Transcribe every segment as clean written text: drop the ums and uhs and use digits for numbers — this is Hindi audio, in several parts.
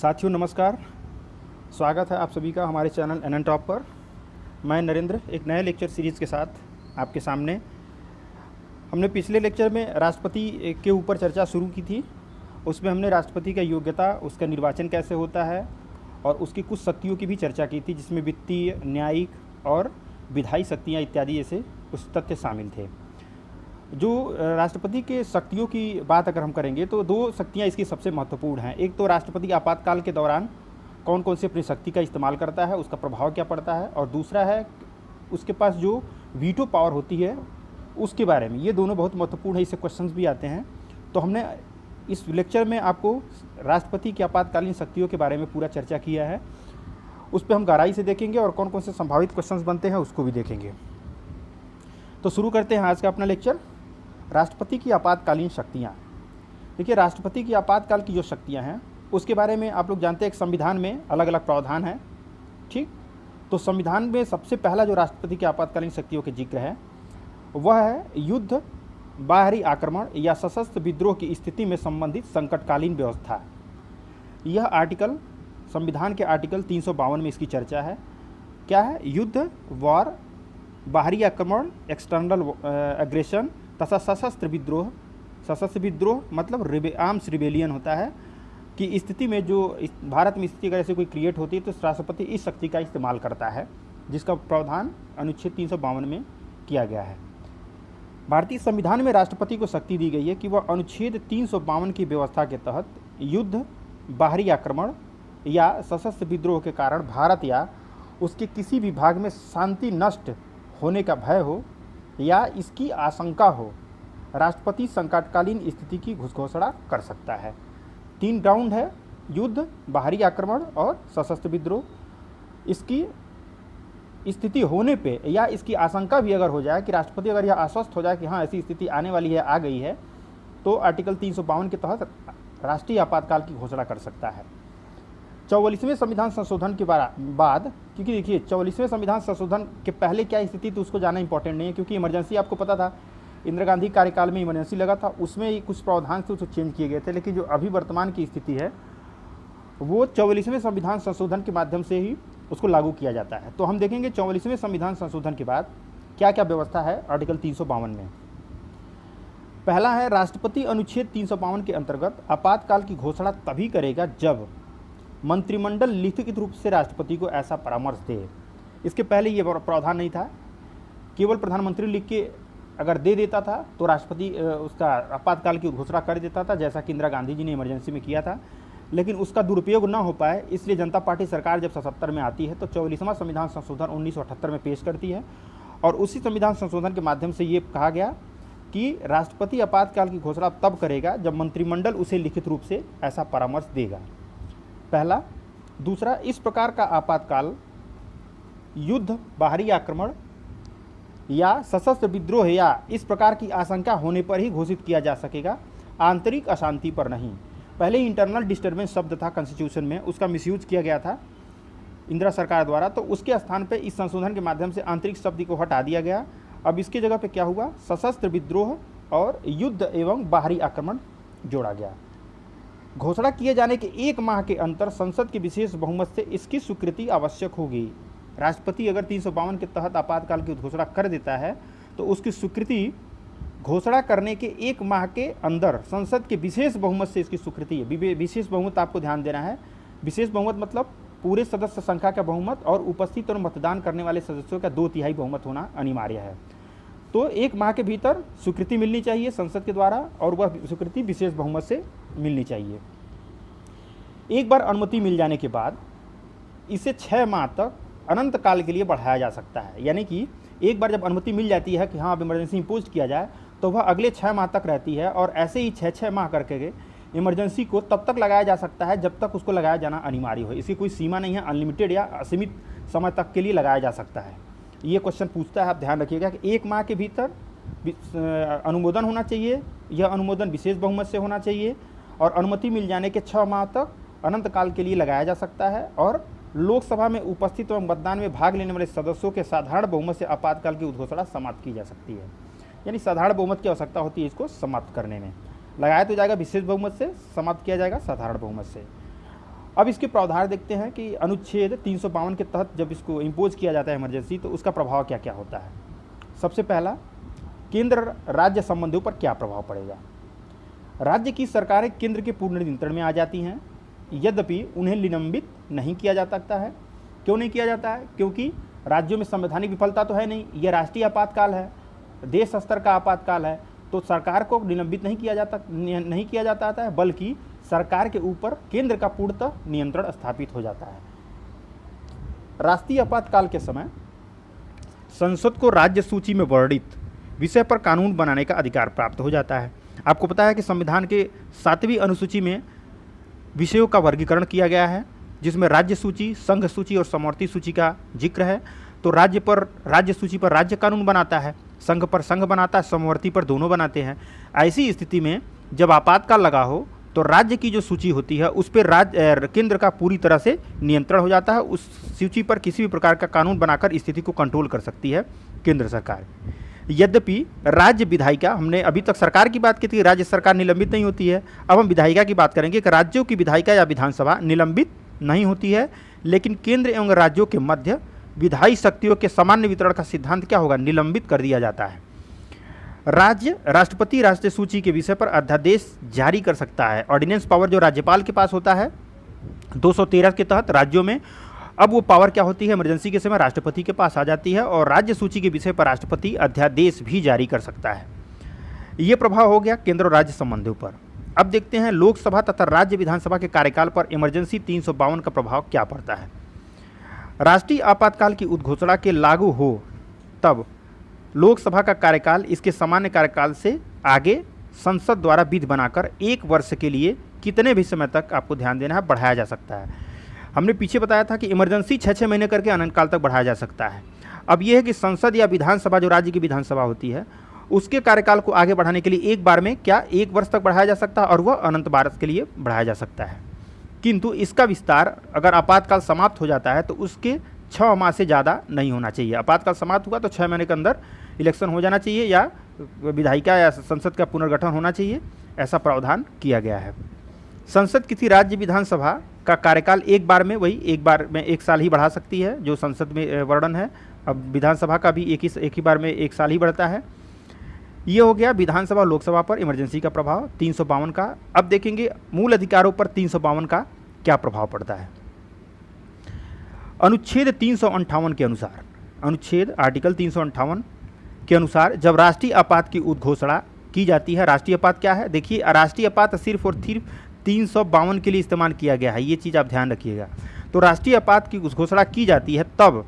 साथियों नमस्कार। स्वागत है आप सभी का हमारे चैनल एन टॉप पर। मैं नरेंद्र एक नए लेक्चर सीरीज़ के साथ आपके सामने। हमने पिछले लेक्चर में राष्ट्रपति के ऊपर चर्चा शुरू की थी। उसमें हमने राष्ट्रपति का योग्यता, उसका निर्वाचन कैसे होता है और उसकी कुछ शक्तियों की भी चर्चा की थी, जिसमें वित्तीय, न्यायिक और विधायी शक्तियाँ इत्यादि जैसे कुछ तथ्य शामिल थे। जो राष्ट्रपति के शक्तियों की बात अगर हम करेंगे तो दो शक्तियां इसकी सबसे महत्वपूर्ण हैं। एक तो राष्ट्रपति आपातकाल के दौरान कौन कौन से अपनी शक्ति का इस्तेमाल करता है, उसका प्रभाव क्या पड़ता है, और दूसरा है उसके पास जो वीटो पावर होती है उसके बारे में। ये दोनों बहुत महत्वपूर्ण है, इससे क्वेश्चंस भी आते हैं। तो हमने इस लेक्चर में आपको राष्ट्रपति की आपातकालीन शक्तियों के बारे में पूरा चर्चा किया है। उस पर हम गहराई से देखेंगे और कौन कौन से संभावित क्वेश्चंस बनते हैं उसको भी देखेंगे। तो शुरू करते हैं आज का अपना लेक्चर। राष्ट्रपति की आपातकालीन शक्तियाँ। देखिए, राष्ट्रपति की आपातकाल की जो शक्तियाँ हैं उसके बारे में आप लोग जानते हैं एक संविधान में अलग अलग प्रावधान है, ठीक। तो संविधान में सबसे पहला जो राष्ट्रपति की आपातकालीन शक्तियों के जिक्र है वह है युद्ध, बाहरी आक्रमण या सशस्त्र विद्रोह की स्थिति में संबंधित संकटकालीन व्यवस्था। यह आर्टिकल संविधान के आर्टिकल 352 में इसकी चर्चा है। क्या है? युद्ध, वॉर, बाहरी आक्रमण, एक्सटर्नल एग्रेशन तथा सशस्त्र विद्रोह। सशस्त्र विद्रोह मतलब आर्म्स रिबेलियन होता है कि स्थिति में जो भारत में स्थिति अगर ऐसे कोई क्रिएट होती है तो राष्ट्रपति इस शक्ति का इस्तेमाल करता है, जिसका प्रावधान अनुच्छेद 352 में किया गया है। भारतीय संविधान में राष्ट्रपति को शक्ति दी गई है कि वह अनुच्छेद 352 की व्यवस्था के तहत युद्ध, बाहरी आक्रमण या सशस्त्र विद्रोह के कारण भारत या उसके किसी भी भाग में शांति नष्ट होने का भय हो या इसकी आशंका हो, राष्ट्रपति संकटकालीन स्थिति की घोषणा कर सकता है। 3 ग्राउंड है: युद्ध, बाहरी आक्रमण और सशस्त्र विद्रोह। इसकी स्थिति होने पे या इसकी आशंका भी अगर हो जाए कि राष्ट्रपति अगर यह आश्वस्त हो जाए कि हाँ ऐसी स्थिति आने वाली है, आ गई है, तो आर्टिकल 352 के तहत राष्ट्रीय आपातकाल की घोषणा कर सकता है। 44वें संविधान संशोधन के बाद, क्योंकि देखिए 44वें संविधान संशोधन के पहले क्या स्थिति थी उसको जानना इंपॉर्टेंट नहीं है, क्योंकि इमरजेंसी आपको पता था इंदिरा गांधी कार्यकाल में इमरजेंसी लगा था, उसमें कुछ प्रावधान थे उसको चेंज किए गए थे। लेकिन जो अभी वर्तमान की स्थिति है वो 44वें संविधान संशोधन के माध्यम से ही उसको लागू किया जाता है। तो हम देखेंगे 44वें संविधान संशोधन के बाद क्या क्या व्यवस्था है आर्टिकल 352 में। पहला है, राष्ट्रपति अनुच्छेद 352 के अंतर्गत आपातकाल की घोषणा तभी करेगा जब मंत्रिमंडल लिखित रूप से राष्ट्रपति को ऐसा परामर्श दे। इसके पहले ये प्रावधान नहीं था, केवल प्रधानमंत्री लिख के अगर दे देता था तो राष्ट्रपति उसका आपातकाल की घोषणा कर देता था, जैसा कि इंदिरा गांधी जी ने इमरजेंसी में किया था। लेकिन उसका दुरुपयोग ना हो पाए इसलिए जनता पार्टी सरकार जब 77 में आती है तो 44वां संविधान संशोधन 1978 में पेश करती है, और उसी संविधान संशोधन के माध्यम से ये कहा गया कि राष्ट्रपति आपातकाल की घोषणा तब करेगा जब मंत्रिमंडल उसे लिखित रूप से ऐसा परामर्श देगा। पहला। दूसरा, इस प्रकार का आपातकाल युद्ध, बाहरी आक्रमण या सशस्त्र विद्रोह या इस प्रकार की आशंका होने पर ही घोषित किया जा सकेगा, आंतरिक अशांति पर नहीं। पहले इंटरनल डिस्टर्बेंस शब्द था कॉन्स्टिट्यूशन में, उसका मिसयूज किया गया था इंदिरा सरकार द्वारा, तो उसके स्थान पे इस संशोधन के माध्यम से आंतरिक शब्द को हटा दिया गया। अब इसकी जगह पे क्या हुआ? सशस्त्र विद्रोह और युद्ध एवं बाहरी आक्रमण जोड़ा गया। घोषणा किए जाने के 1 माह के अंतर संसद के विशेष बहुमत से इसकी स्वीकृति आवश्यक होगी। राष्ट्रपति अगर 352 के तहत आपातकाल की घोषणा कर देता है तो उसकी स्वीकृति घोषणा करने के 1 माह के अंदर संसद के विशेष बहुमत से इसकी स्वीकृति है। विशेष बहुमत आपको ध्यान देना है। विशेष बहुमत मतलब पूरे सदस्य संख्या का बहुमत और उपस्थित और मतदान करने वाले सदस्यों का 2/3 बहुमत होना अनिवार्य है। तो 1 माह के भीतर स्वीकृति मिलनी चाहिए संसद के द्वारा, और वह स्वीकृति विशेष बहुमत से मिलनी चाहिए। एक बार अनुमति मिल जाने के बाद इसे 6 माह तक अनंत काल के लिए बढ़ाया जा सकता है। यानी कि एक बार जब अनुमति मिल जाती है कि हाँ अब इमरजेंसी इम्पोज किया जाए तो वह अगले 6 माह तक रहती है, और ऐसे ही 6-6 माह करके इमरजेंसी को तब तक लगाया जा सकता है जब तक उसको लगाया जाना अनिवार्य हो। इसकी कोई सीमा नहीं है, अनलिमिटेड या असीमित समय तक के लिए लगाया जा सकता है। ये क्वेश्चन पूछता है, आप ध्यान रखिएगा कि 1 माह के भीतर अनुमोदन होना चाहिए, यह अनुमोदन विशेष बहुमत से होना चाहिए, और अनुमति मिल जाने के 6 माह तक अनंत काल के लिए लगाया जा सकता है, और लोकसभा में उपस्थित एवं मतदान में भाग लेने वाले सदस्यों के साधारण बहुमत से आपातकाल की घोषणा समाप्त की जा सकती है। यानी साधारण बहुमत की आवश्यकता होती है इसको समाप्त करने में। लगाया तो जाएगा विशेष बहुमत से, समाप्त किया जाएगा साधारण बहुमत से। अब इसके प्रावधान देखते हैं कि अनुच्छेद 352 के तहत जब इसको इम्पोज किया जाता है इमरजेंसी, तो उसका प्रभाव क्या क्या होता है। सबसे पहला, केंद्र राज्य संबंधों पर क्या प्रभाव पड़ेगा। राज्य की सरकारें केंद्र के पूर्ण नियंत्रण में आ जाती हैं, यद्यपि उन्हें निलंबित नहीं किया जा सकता है। क्यों नहीं किया जाता है? क्योंकि राज्यों में संवैधानिक विफलता तो है नहीं, यह राष्ट्रीय आपातकाल है, देश स्तर का आपातकाल है, तो सरकार को निलंबित नहीं किया जाता है, बल्कि सरकार के ऊपर केंद्र का पूर्णतः नियंत्रण स्थापित हो जाता है। राष्ट्रीय आपातकाल के समय संसद को राज्य सूची में वर्णित विषय पर कानून बनाने का अधिकार प्राप्त हो जाता है। आपको पता है कि संविधान के 7वीं अनुसूची में विषयों का वर्गीकरण किया गया है, जिसमें राज्य सूची, संघ सूची और समवर्ती सूची का जिक्र है। तो राज्य सूची पर राज्य कानून बनाता है, संघ पर संघ बनाता है, समवर्ती पर दोनों बनाते हैं। ऐसी स्थिति में जब आपातकाल लगा हो तो राज्य की जो सूची होती है उस पर केंद्र का पूरी तरह से नियंत्रण हो जाता है। उस सूची पर किसी भी प्रकार का कानून बनाकर स्थिति को कंट्रोल कर सकती है केंद्र सरकार। यद्यपि राज्य विधायिका, हमने अभी तक सरकार की बात की थी, राज्य सरकार निलंबित नहीं होती है, अब हम विधायिका की बात करेंगे कि राज्यों की विधायिका या विधानसभा निलंबित नहीं होती है, लेकिन केंद्र एवं राज्यों के मध्य विधायी शक्तियों के सामान्य वितरण का सिद्धांत क्या होगा, निलंबित कर दिया जाता है। राष्ट्रपति राष्ट्रीय सूची के विषय पर अध्यादेश जारी कर सकता है। ऑर्डिनेंस पावर जो राज्यपाल के पास होता है 213 के तहत राज्यों में, अब वो पावर क्या होती है, इमरजेंसी के समय राष्ट्रपति के पास आ जाती है और राज्य सूची के विषय पर राष्ट्रपति अध्यादेश भी जारी कर सकता है। ये प्रभाव हो गया केंद्र और राज्य संबंधों पर। अब देखते हैं लोकसभा तथा राज्य विधानसभा के कार्यकाल पर इमरजेंसी 352 का प्रभाव क्या पड़ता है। राष्ट्रीय आपातकाल की उद्घोषणा के लागू हो तब लोकसभा का कार्यकाल इसके सामान्य कार्यकाल से आगे संसद द्वारा विधि बनाकर 1 वर्ष के लिए कितने भी समय तक, आपको ध्यान देना है, बढ़ाया जा सकता है। हमने पीछे बताया था कि इमरजेंसी 6-6 महीने करके अनंत काल तक बढ़ाया जा सकता है। अब यह है कि संसद या विधानसभा, जो राज्य की विधानसभा होती है, उसके कार्यकाल को आगे बढ़ाने के लिए एक बार में क्या 1 वर्ष तक बढ़ाया जा सकता है और वह अनंत भारत के लिए बढ़ाया जा सकता है। किंतु इसका विस्तार अगर आपातकाल समाप्त हो जाता है तो उसके 6 माह से ज़्यादा नहीं होना चाहिए। आपातकाल समाप्त हुआ तो 6 महीने के अंदर इलेक्शन हो जाना चाहिए या विधायिका या संसद का पुनर्गठन होना चाहिए, ऐसा प्रावधान किया गया है। संसद किसी राज्य विधानसभा का कार्यकाल एक बार में 1 साल ही बढ़ा सकती है, जो संसद में वर्णन है। अब विधानसभा का भी एक ही बार में 1 साल ही बढ़ता है। ये हो गया विधानसभा और लोकसभा पर इमरजेंसी का प्रभाव 352 का। अब देखेंगे मूल अधिकारों पर 352 का क्या प्रभाव पड़ता है। अनुच्छेद 358 के अनुसार, अनुच्छेद आर्टिकल 358 के अनुसार जब राष्ट्रीय आपात की उद्घोषणा की जाती है, राष्ट्रीय आपात क्या है, देखिए राष्ट्रीय आपात सिर्फ और सिर्फ 352 के लिए इस्तेमाल किया गया है, ये चीज़ आप ध्यान रखिएगा। तो राष्ट्रीय आपात की घोषणा की जाती है तब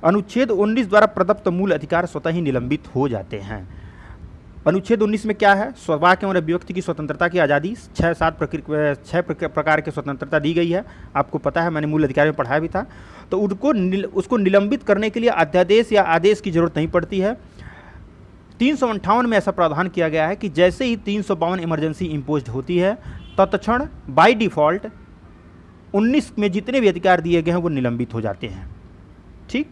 अनुच्छेद 19 द्वारा प्रदत्त मूल अधिकार स्वतः ही निलंबित हो जाते हैं। अनुच्छेद 19 में क्या है, स्ववाक एवं अभिव्यक्ति की स्वतंत्रता की आज़ादी, 6 प्रकार की स्वतंत्रता दी गई है। आपको पता है, मैंने मूल अधिकार में पढ़ाया भी था। तो उसको निलंबित करने के लिए अध्यादेश या आदेश की जरूरत नहीं पड़ती है। 358 में ऐसा प्रावधान किया गया है कि जैसे ही 352 इमरजेंसी इम्पोज होती है तत्क्षण बाय डिफ़ॉल्ट 19 में जितने भी अधिकार दिए गए हैं वो निलंबित हो जाते हैं। ठीक,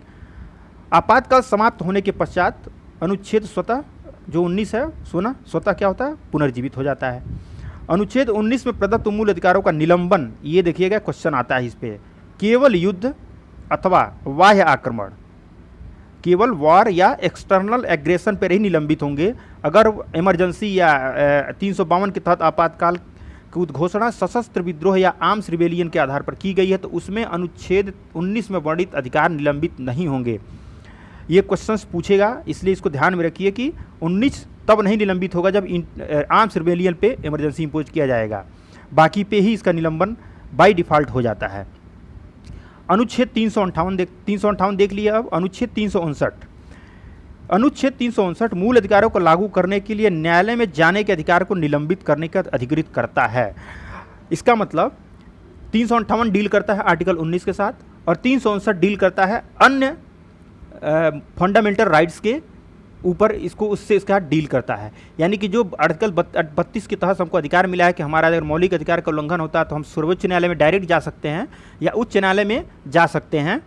आपातकाल समाप्त होने के पश्चात अनुच्छेद स्वतः जो 19 है, स्वतः क्या होता है, पुनर्जीवित हो जाता है। अनुच्छेद 19 में प्रदत्त मूल अधिकारों का निलंबन, ये देखिएगा क्वेश्चन आता है इस पे, केवल युद्ध अथवा बाह्य आक्रमण, केवल वॉर या एक्सटर्नल एग्रेशन पर ही निलंबित होंगे। अगर इमरजेंसी या 352 के तहत आपातकाल की उद्घोषणा सशस्त्र विद्रोह या आर्म्स रिबेलियन के आधार पर की गई है तो उसमें अनुच्छेद 19 में वर्णित अधिकार निलंबित नहीं होंगे। ये क्वेश्चंस पूछेगा, इसलिए इसको ध्यान में रखिए कि 19 तब नहीं निलंबित होगा जब आर्म्स रिबेलियन पे इमरजेंसी इम्पोज किया जाएगा, बाकी पे ही इसका निलंबन बाय डिफ़ॉल्ट हो जाता है। अनुच्छेद 358 देख लिया। अब अनुच्छेद 359, अनुच्छेद 359 मूल अधिकारों को लागू करने के लिए न्यायालय में जाने के अधिकार को निलंबित करने का अधिकृत करता है। इसका मतलब 358 डील करता है आर्टिकल 19 के साथ और 359 डील करता है अन्य फंडामेंटल राइट्स के ऊपर, उससे इसका डील करता है। यानी कि जो आर्टिकल 32 के तहत हमको अधिकार मिला है कि हमारा अगर मौलिक अधिकार का उल्लंघन होता है तो हम सर्वोच्च न्यायालय में डायरेक्ट जा सकते हैं या उच्च न्यायालय में जा सकते हैं,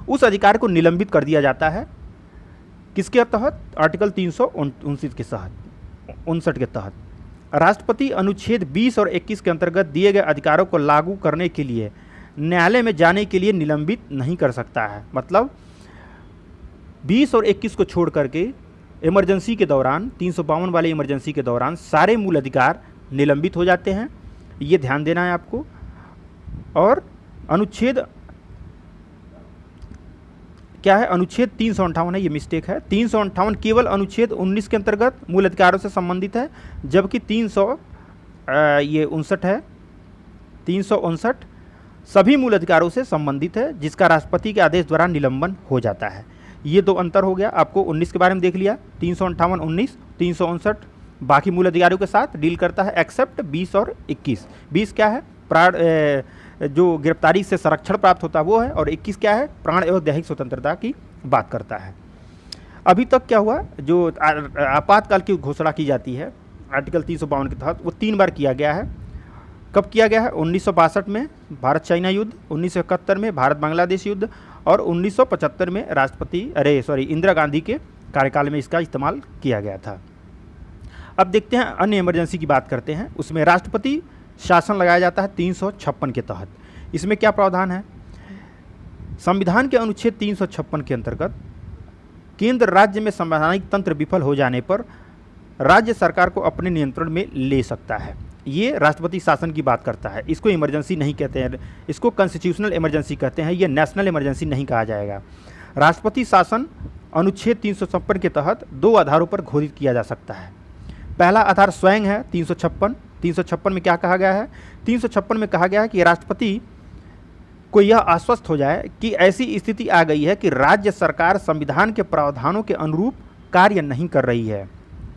उस अधिकार को निलंबित कर दिया जाता है। किसके तहत, आर्टिकल 359 के तहत, 59 के तहत। राष्ट्रपति अनुच्छेद 20 और 21 के अंतर्गत दिए गए अधिकारों को लागू करने के लिए न्यायालय में जाने के लिए निलंबित नहीं कर सकता है। मतलब 20 और 21 को छोड़ करके इमरजेंसी के दौरान 352 वाले इमरजेंसी के दौरान सारे मूल अधिकार निलंबित हो जाते हैं, ये ध्यान देना है आपको। और अनुच्छेद क्या है, अनुच्छेद 358 है, ये मिस्टेक है। 358 केवल अनुच्छेद 19 के अंतर्गत मूल अधिकारों से संबंधित है, जबकि 359 है, 359 सभी मूल अधिकारों से संबंधित है, जिसका राष्ट्रपति के आदेश द्वारा निलंबन हो जाता है। ये दो अंतर हो गया। आपको 19 के बारे में देख लिया, 358 19, 359 बाकी मूल अधिकारों के साथ डील करता है एक्सेप्ट 20 और 21। 20 क्या है, प्राण जो गिरफ्तारी से संरक्षण प्राप्त होता है वो है, और 21 क्या है, प्राण एवं दैहिक स्वतंत्रता की बात करता है। अभी तक क्या हुआ, जो आपातकाल की घोषणा की जाती है आर्टिकल 352 के तहत, वो 3 बार किया गया है। कब किया गया है, 1962 में भारत चाइना युद्ध, 1971 में भारत बांग्लादेश युद्ध, और 1975 में इंदिरा गांधी के कार्यकाल में इसका इस्तेमाल किया गया था। अब देखते हैं अन्य इमरजेंसी की बात करते हैं। उसमें राष्ट्रपति शासन लगाया जाता है 356 के तहत। इसमें क्या प्रावधान है, संविधान के अनुच्छेद 356 के अंतर्गत केंद्र राज्य में संवैधानिक तंत्र विफल हो जाने पर राज्य सरकार को अपने नियंत्रण में ले सकता है। ये राष्ट्रपति शासन की बात करता है। इसको इमरजेंसी नहीं कहते हैं, इसको कॉन्स्टिट्यूशनल इमरजेंसी कहते हैं। ये नेशनल इमरजेंसी नहीं कहा जाएगा। राष्ट्रपति शासन अनुच्छेद 356 के तहत 2 आधारों पर घोषित किया जा सकता है। पहला आधार स्वयं है 356 में क्या कहा गया है, 356 में कहा गया है कि राष्ट्रपति को यह आश्वस्त हो जाए कि ऐसी स्थिति आ गई है कि राज्य सरकार संविधान के प्रावधानों के अनुरूप कार्य नहीं कर रही है,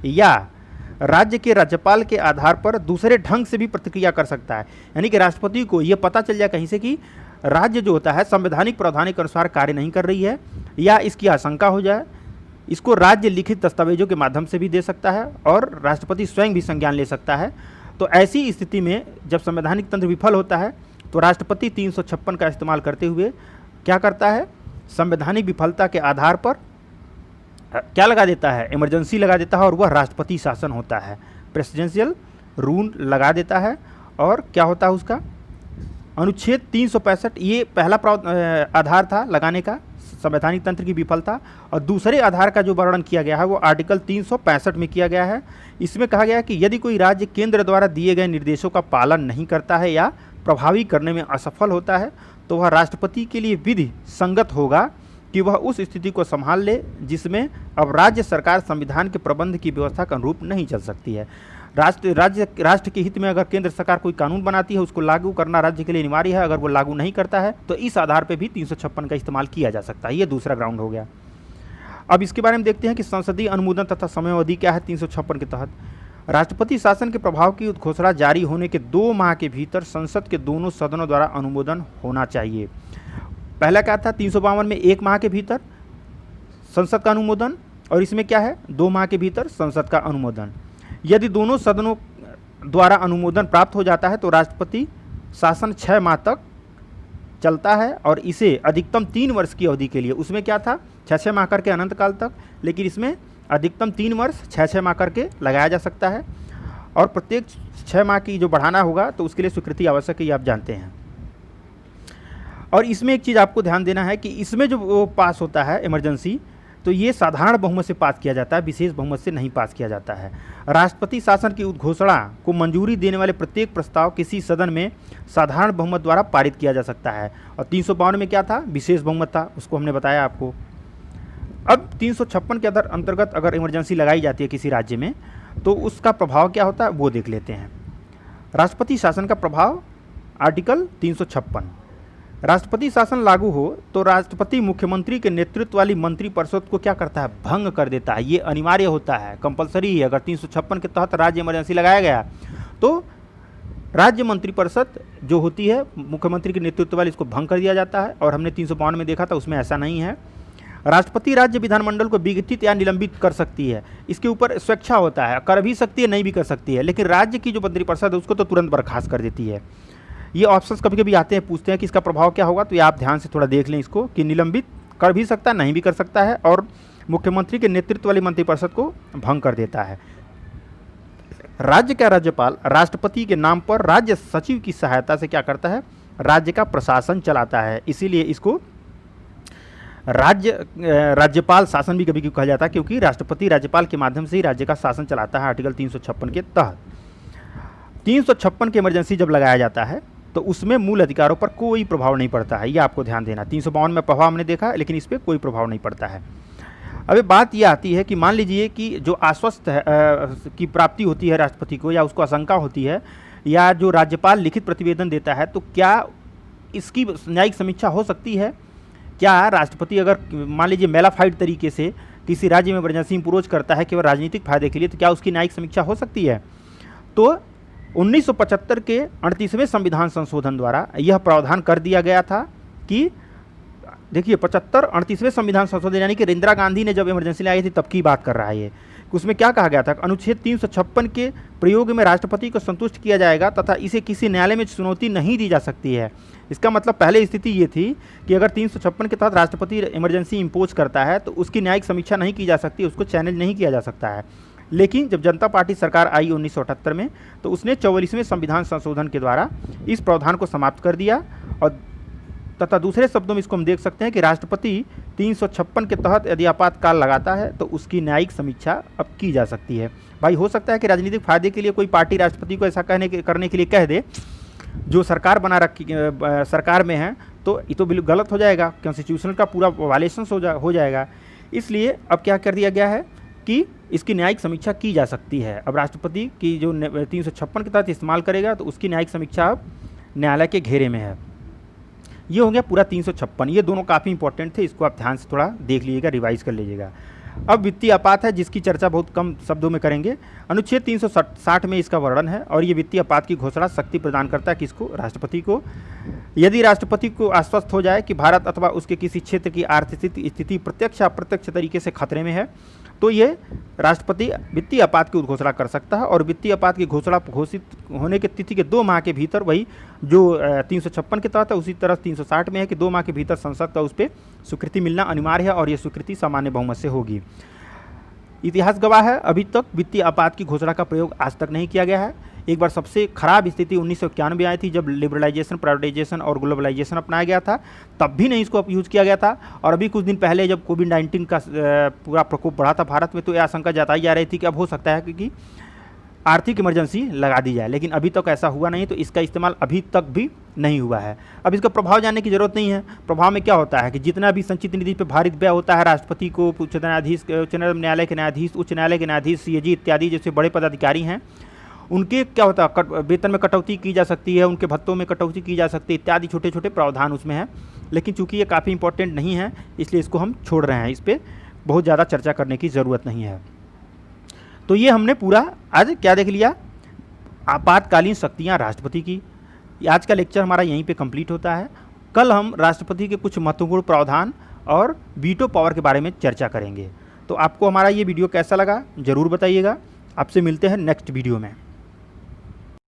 या राज्य के राज्यपाल के आधार पर दूसरे ढंग से भी प्रतिक्रिया कर सकता है। यानी कि राष्ट्रपति को यह पता चल जाए कहीं से कि राज्य जो होता है संवैधानिक प्रावधानों के अनुसार कार्य नहीं कर रही है, या इसकी आशंका हो जाए, इसको राज्य लिखित दस्तावेजों के माध्यम से भी दे सकता है, और राष्ट्रपति स्वयं भी संज्ञान ले सकता है। तो ऐसी स्थिति में जब संवैधानिक तंत्र विफल होता है तो राष्ट्रपति 356 का इस्तेमाल करते हुए क्या करता है, संवैधानिक विफलता के आधार पर क्या लगा देता है, इमरजेंसी लगा देता है, और वह राष्ट्रपति शासन होता है, प्रेसिडेंशियल रूल लगा देता है। और क्या होता है उसका, अनुच्छेद 365 ये पहला आधार था लगाने का, संवैधानिक तंत्र की विफलता। और दूसरे आधार का जो वर्णन किया गया है वो आर्टिकल 365 में किया गया है। इसमें कहा गया है कि यदि कोई राज्य केंद्र द्वारा दिए गए निर्देशों का पालन नहीं करता है या प्रभावी करने में असफल होता है तो वह राष्ट्रपति के लिए विधि संगत होगा कि वह उस स्थिति को संभाल ले जिसमें अब राज्य सरकार संविधान के प्रबंध की व्यवस्था के अनुरूप नहीं चल सकती है। राष्ट्र के हित में अगर केंद्र सरकार कोई कानून बनाती है उसको लागू करना राज्य के लिए अनिवार्य है। अगर वो लागू नहीं करता है तो इस आधार पर भी 356 का इस्तेमाल किया जा सकता है। ये दूसरा ग्राउंड हो गया। अब इसके बारे में देखते हैं कि संसदीय अनुमोदन तथा समयावधि क्या है। 356 के तहत राष्ट्रपति शासन के प्रभाव की घोषणा जारी होने के 2 माह के भीतर संसद के दोनों सदनों द्वारा अनुमोदन होना चाहिए। पहला क्या था, 352 में 1 माह के भीतर संसद का अनुमोदन, और इसमें क्या है 2 माह के भीतर संसद का अनुमोदन। यदि दोनों सदनों द्वारा अनुमोदन प्राप्त हो जाता है तो राष्ट्रपति शासन 6 माह तक चलता है, और इसे अधिकतम 3 वर्ष की अवधि के लिए, उसमें क्या था 6 माह करके अनंत काल तक, लेकिन इसमें अधिकतम 3 वर्ष 6 माह करके लगाया जा सकता है। और प्रत्येक 6 माह की जो बढ़ाना होगा तो उसके लिए स्वीकृति आवश्यक है, ये आप जानते हैं। और इसमें एक चीज़ आपको ध्यान देना है कि इसमें जो वो पास होता है इमरजेंसी, तो ये साधारण बहुमत से पास किया जाता है, विशेष बहुमत से नहीं पास किया जाता है। राष्ट्रपति शासन की उद्घोषणा को मंजूरी देने वाले प्रत्येक प्रस्ताव किसी सदन में साधारण बहुमत द्वारा पारित किया जा सकता है। और 352 में क्या था, विशेष बहुमत था, उसको हमने बताया आपको। अब 356 के अंतर्गत अगर इमरजेंसी लगाई जाती है किसी राज्य में तो उसका प्रभाव क्या होता है वो देख लेते हैं। राष्ट्रपति शासन का प्रभाव, आर्टिकल 356, राष्ट्रपति शासन लागू हो तो राष्ट्रपति मुख्यमंत्री के नेतृत्व वाली मंत्रिपरिषद को क्या करता है, भंग कर देता है। ये अनिवार्य होता है, कंपलसरी है। अगर 356 के तहत राज्य इमरजेंसी लगाया गया तो राज्य मंत्रिपरिषद जो होती है मुख्यमंत्री के नेतृत्व वाली, इसको भंग कर दिया जाता है। और हमने 352 में देखा था, उसमें ऐसा नहीं है। राष्ट्रपति राज्य विधानमंडल को विघटित या निलंबित कर सकती है, इसके ऊपर स्वेच्छा होता है, कर भी सकती है नहीं भी कर सकती है। लेकिन राज्य की जो मंत्रिपरिषद है उसको तो तुरंत बर्खास्त कर देती है। ये ऑप्शंस कभी कभी आते हैं, पूछते हैं कि इसका प्रभाव क्या होगा, तो ये आप ध्यान से थोड़ा देख लें इसको कि निलंबित कर भी सकता है नहीं भी कर सकता है, और मुख्यमंत्री के नेतृत्व वाली मंत्रिपरिषद को भंग कर देता है। राज्य का राज्यपाल राष्ट्रपति के नाम पर राज्य सचिव की सहायता से क्या करता है, राज्य का प्रशासन चलाता है। इसीलिए इसको राज्यपाल शासन भी कभी कभी कहा जाता है, क्योंकि राष्ट्रपति राज्यपाल के माध्यम से ही राज्य का शासन चलाता है आर्टिकल 356 के तहत। 356 के इमरजेंसी जब लगाया जाता है तो उसमें मूल अधिकारों पर कोई प्रभाव नहीं पड़ता है, ये आपको ध्यान देना। 352 में प्रभाव हमने देखा, लेकिन इस पर कोई प्रभाव नहीं पड़ता है। अब बात यह आती है कि मान लीजिए कि जो आश्वस्त की प्राप्ति होती है राष्ट्रपति को, या उसको आशंका होती है, या जो राज्यपाल लिखित प्रतिवेदन देता है, तो क्या इसकी न्यायिक समीक्षा हो सकती है? क्या राष्ट्रपति अगर मान लीजिए मेलाफाइड तरीके से किसी राज्य में इमरजेंसी इम्पोज करता है केवल राजनीतिक फायदे के लिए, तो क्या उसकी न्यायिक समीक्षा हो सकती है? तो 1975 के 38वें संविधान संशोधन द्वारा यह प्रावधान कर दिया गया था कि देखिए 38वें संविधान संशोधन, यानी कि इंदिरा गांधी ने जब इमरजेंसी लाई थी तब की बात कर रहा है ये, उसमें क्या कहा गया था, अनुच्छेद 356 के प्रयोग में राष्ट्रपति को संतुष्ट किया जाएगा तथा इसे किसी न्यायालय में चुनौती नहीं दी जा सकती है। इसका मतलब पहले स्थिति ये थी कि अगर 356 के तहत राष्ट्रपति इमरजेंसी इम्पोज करता है तो उसकी न्यायिक समीक्षा नहीं की जा सकती, उसको चैलेंज नहीं किया जा सकता है। लेकिन जब जनता पार्टी सरकार आई 1978 में, तो उसने 44वें संविधान संशोधन के द्वारा इस प्रावधान को समाप्त कर दिया, और तथा दूसरे शब्दों में इसको हम देख सकते हैं कि राष्ट्रपति 356 के तहत यदि आपातकाल लगाता है तो उसकी न्यायिक समीक्षा अब की जा सकती है। भाई हो सकता है कि राजनीतिक फायदे के लिए कोई पार्टी राष्ट्रपति को ऐसा करने के लिए कह दे जो सरकार बना रखी सरकार में है, तो ये तो बिल्कुल गलत हो जाएगा, कॉन्स्टिट्यूशन का पूरा वायलेशन हो जाएगा। इसलिए अब क्या कर दिया गया है कि इसकी न्यायिक समीक्षा की जा सकती है। अब राष्ट्रपति की जो 356 के तहत इस्तेमाल करेगा तो उसकी न्यायिक समीक्षा अब न्यायालय के घेरे में है। ये हो गया पूरा 356। ये दोनों काफ़ी इंपॉर्टेंट थे, इसको आप ध्यान से थोड़ा देख लीजिएगा, रिवाइज कर लीजिएगा। अब वित्तीय आपात है, जिसकी चर्चा बहुत कम शब्दों में करेंगे। अनुच्छेद 360 में इसका वर्णन है, और ये वित्तीय आपात की घोषणा शक्ति प्रदान करता है किसको, राष्ट्रपति को। यदि राष्ट्रपति को आश्वस्त हो जाए कि भारत अथवा उसके किसी क्षेत्र की आर्थिक स्थिति प्रत्यक्ष या अप्रत्यक्ष तरीके से खतरे में है, तो ये राष्ट्रपति वित्तीय आपात की घोषणा कर सकता है। और वित्तीय आपात की घोषणा घोषित होने की तिथि के 2 माह के भीतर, वही जो 356 के तहत है उसी तरह 360 में है कि 2 माह के भीतर संसद का उस पर स्वीकृति मिलना अनिवार्य है, और ये स्वीकृति सामान्य बहुमत से होगी। इतिहास गवाह है, अभी तक वित्तीय आपात की घोषणा का प्रयोग आज तक नहीं किया गया है। एक बार सबसे खराब स्थिति 1991 आई थी, जब लिबरलाइजेशन, प्राइवेटाइजेशन और ग्लोबलाइजेशन अपनाया गया था, तब भी नहीं इसको यूज़ किया गया था। और अभी कुछ दिन पहले जब कोविड-19 का पूरा प्रकोप बढ़ा था भारत में, तो यह आशंका जताई जा रही थी कि अब हो सकता है कि आर्थिक इमरजेंसी लगा दी जाए, लेकिन अभी तक ऐसा हुआ नहीं, तो इसका इस्तेमाल अभी तक भी नहीं हुआ है। अब इसका प्रभाव जानने की जरूरत नहीं है। प्रभाव में क्या होता है कि जितना भी संचित निधि पर भारित व्यय होता है, राष्ट्रपति को, उच्च न्यायालय के न्यायाधीश, उच्च न्यायालय के न्यायाधीश, सीएजी इत्यादि जैसे बड़े पदाधिकारी हैं, उनके क्या होता है, वेतन में कटौती की जा सकती है, उनके भत्तों में कटौती की जा सकती है, इत्यादि छोटे छोटे प्रावधान उसमें हैं। लेकिन चूंकि ये काफ़ी इंपॉर्टेंट नहीं है, इसलिए इसको हम छोड़ रहे हैं, इस पर बहुत ज़्यादा चर्चा करने की ज़रूरत नहीं है। तो ये हमने पूरा आज क्या देख लिया, आपातकालीन शक्तियाँ राष्ट्रपति की। आज का लेक्चर हमारा यहीं पे कंप्लीट होता है। कल हम राष्ट्रपति के कुछ महत्वपूर्ण प्रावधान और वीटो पावर के बारे में चर्चा करेंगे। तो आपको हमारा ये वीडियो कैसा लगा ज़रूर बताइएगा। आपसे मिलते हैं नेक्स्ट वीडियो में।